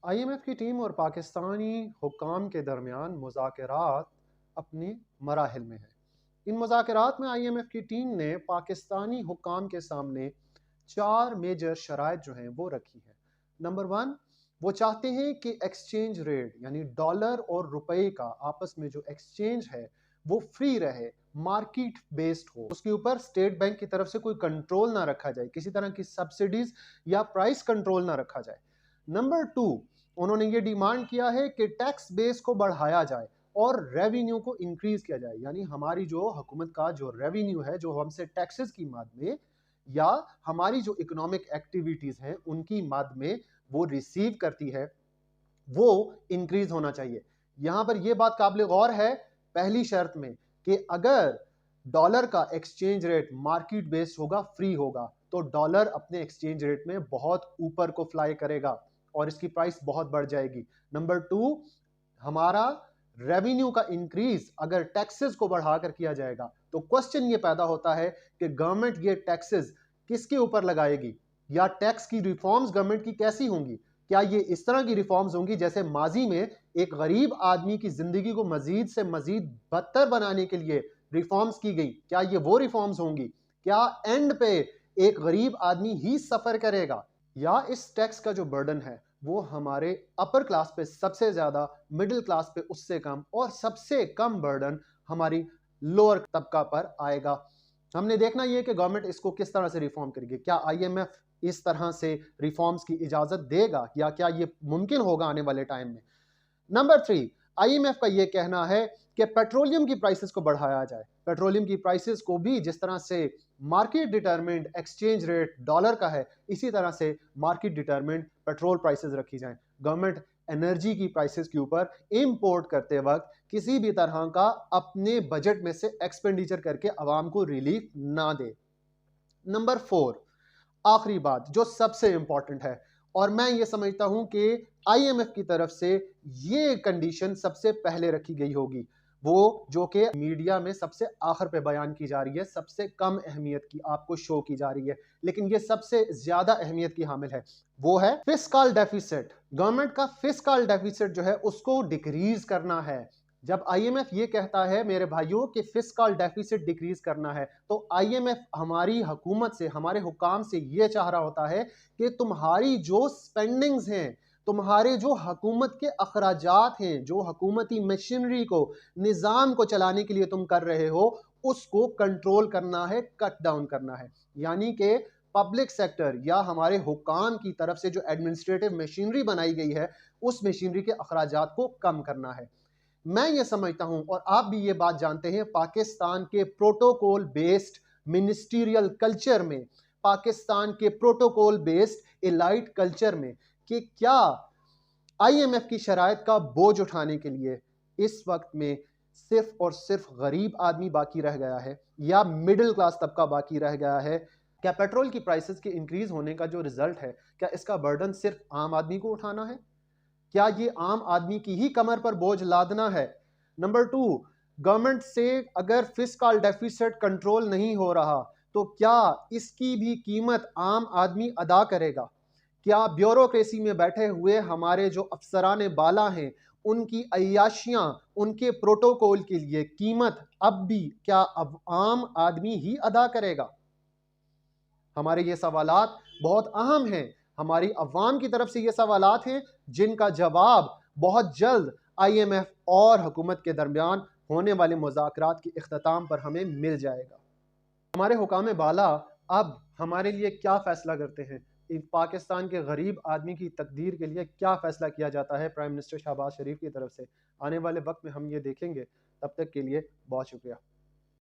IMF की team और पाकिस्तानी हुक्काम के दरमियान मुज़ाकरात अपने मराहिल में है। इन मुज़ाकरात में आईएमएफ की टीम ने पाकिस्तानी हुक्काम के सामने 4 मेजर शराइत जो हैं वो रखी है। नंबर 1, वो चाहते हैं कि एक्सचेंज रेट यानी डॉलर और रुपए का आपस में जो एक्सचेंज है वो फ्री रहे, मार्केट बेस्ड हो, उसके ऊपर स्टेट बैंक की तरफ से कोई कंट्रोल ना रखा जाए, किसी तरह की सब्सिडीज या प्राइस कंट्रोल ना रखा जाए। नंबर 2, उन्होंने ये डिमांड किया है कि टैक्स बेस को बढ़ाया जाए और रेवेन्यू को इंक्रीज किया जाए, यानी हमारी जो हुकूमत का जो रेवेन्यू है, जो हमसे टैक्सेस की मद में या हमारी जो इकोनॉमिक एक्टिविटीज हैं उनकी मद में वो रिसीव करती है, वो इंक्रीज होना चाहिए। यहां पर यह बात काबिल गौर है पहली शर्त में कि अगर डॉलर का एक्सचेंज रेट मार्केट बेस्ड होगा, फ्री होगा, तो डॉलर अपने एक्सचेंज रेट में बहुत ऊपर को फ्लाई करेगा और इसकी प्राइस बहुत बढ़ जाएगी। नंबर 2, हमारा रेवेन्यू का इंक्रीज अगर टैक्सेस को बढ़ाकर किया जाएगा तो क्वेश्चन ये पैदा होता है कि गवर्नमेंट ये टैक्सेस किसके ऊपर लगाएगी, या टैक्स की रिफॉर्म्स गवर्नमेंट की कैसी होंगी। क्या ये इस तरह की रिफॉर्म्स होंगी जैसे माजी में एक गरीब आदमी की जिंदगी को मजीद से मजीद बदतर बनाने के लिए रिफॉर्म्स की गई, क्या ये वो रिफॉर्म्स होंगी? क्या एंड पे एक गरीब आदमी ही सफर करेगा, या इस टैक्स का जो बर्डन है वो हमारे अपर क्लास पे सबसे ज्यादा, मिडिल क्लास पे उससे कम, और सबसे कम बर्डन हमारी लोअर तबका पर आएगा। हमने देखना यह कि गवर्नमेंट इसको किस तरह से रिफॉर्म करेगी। क्या आईएमएफ इस तरह से रिफॉर्म्स की इजाजत देगा, या क्या यह मुमकिन होगा आने वाले टाइम में? नंबर 3, आईएमएफ का यह कहना है कि पेट्रोलियम की प्राइसेस को बढ़ाया जाए। पेट्रोलियम की प्राइसेस को भी जिस तरह से market determined exchange rate dollar का है, इसी तरह से मार्केट डिटरमिन्ड पेट्रोल प्राइसेस रखी जाएं। गवर्नमेंट एनर्जी की प्राइसेस के ऊपर इंपोर्ट करते वक्त किसी भी तरह का अपने बजट में से एक्सपेंडिचर करके आवाम को रिलीफ ना दे। नंबर 4, आखिरी बात जो सबसे इंपॉर्टेंट है, और मैं ये समझता हूं कि आईएमएफ की तरफ से ये कंडीशन सबसे पहले रखी गई होगी, वो जो कि मीडिया में सबसे आखिर पे बयान की जा रही है, सबसे कम अहमियत की आपको शो की जा रही है, लेकिन ये सबसे ज्यादा अहमियत की हामिल है, वो है फिस्कल डेफिसिट। गवर्नमेंट का फिस्कल डेफिसिट जो है उसको डिक्रीज करना है। जब आईएमएफ ये कहता है मेरे भाइयों कि फिस्कल डेफिसिट डिक्रीज करना है, तो आईएमएफ हमारी हुकूमत से, हमारे हुकाम से ये चाह रहा होता है कि तुम्हारी जो स्पेंडिंग्स हैं, तुम्हारे जो हुकूमत के अखराजात हैं, जो हुकूमती मशीनरी को, निज़ाम को चलाने के लिए तुम कर रहे हो, उसको कंट्रोल करना है, कट डाउन करना है। यानी कि पब्लिक सेक्टर या हमारे हुकाम की तरफ से जो एडमिनिस्ट्रेटिव मशीनरी बनाई गई है, उस मशीनरी के अखराजात को कम करना है। मैं ये समझता हूं, और आप भी ये बात जानते हैं, पाकिस्तान के प्रोटोकॉल बेस्ड मिनिस्ट्रियल कल्चर में, पाकिस्तान के प्रोटोकॉल बेस्ड एलाइट कल्चर में, कि क्या आईएमएफ की शराइत का बोझ उठाने के लिए इस वक्त में सिर्फ और सिर्फ गरीब आदमी बाकी रह गया है, या मिडिल क्लास तबका बाकी रह गया है? क्या पेट्रोल की प्राइसेस के इंक्रीज होने का जो रिजल्ट है, क्या इसका बर्डन सिर्फ आम आदमी को उठाना है? क्या ये आम आदमी की ही कमर पर बोझ लादना है? नंबर 2, गवर्नमेंट से अगर फिस्कल डेफिसिट कंट्रोल नहीं हो रहा, तो क्या इसकी भी कीमत आम आदमी अदा करेगा? क्या ब्यूरोक्रेसी में बैठे हुए हमारे जो अफसरान बाला हैं, उनकी अय्याशियां, उनके प्रोटोकॉल के लिए कीमत अब भी क्या अब आम आदमी ही अदा करेगा? हमारे ये सवालात बहुत अहम हैं, हमारी अवाम की तरफ से ये सवालात हैं जिनका जवाब बहुत जल्द आईएमएफ और हुकूमत के दरमियान होने वाले मुज़ाकरात के इख्तिताम पर हमें मिल जाएगा। हमारे हुकाम बाला अब हमारे लिए क्या फैसला करते हैं, पाकिस्तान के गरीब आदमी की तकदीर के लिए क्या फैसला किया जाता है प्राइम मिनिस्टर शहबाज शरीफ की तरफ से, आने वाले वक्त में हम ये देखेंगे। तब तक के लिए बहुत शुक्रिया।